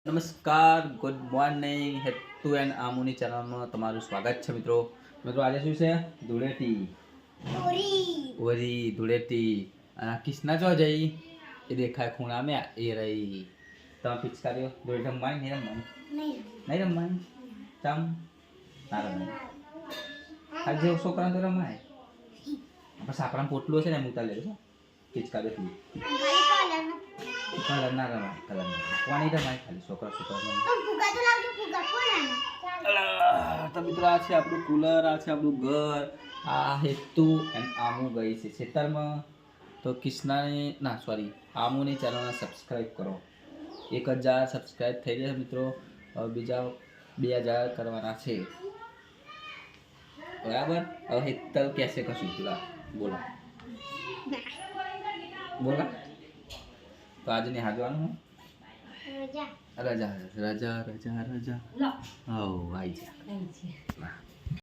નમસ્કાર, good morning. હેતુ and આમુની ચેનલમાં તમારું સ્વાગત છે મિત્રો. આજે શું છે? ધૂળેટી. હોળી ધૂળેટી. અને કિસના જો જઈ એ દેખાય ખૂણામાં એ રહી. તમે પિચકારીઓ ધૂળેટી રમવાની નહીં રમવાની? નહીં રમવાની? ચમ ના રમવાની? આજે છોકરા તો રમાય. બસ આપણા પોટલું છે ને એમ ઉતાર લેજો પિચકારીઓથી. કલર ના રમાય, કલર ના પાણી રમાય ખાલી છોકરા તો મિત્રો આ છે આપણું કુલર, આ છે આપણું ઘર, આ હેતુ એન્ડ આમુ ગઈ છે ખેતરમાં. તો કિસનાની ના સોરી આમુની ચેનલને સબસ્ક્રાઈબ કરો. 1000 સબસ્ક્રાઈબ થઈ ગયા મિત્રો. હવે બીજા 2000 કરવાના છે બરાબર. હવે હેતલ કેસે કશું પેલા બોલો બોલા. તો આજે ને હાજવાનું રજા રજા રજા રજા રજા. ઓ આઈ જા.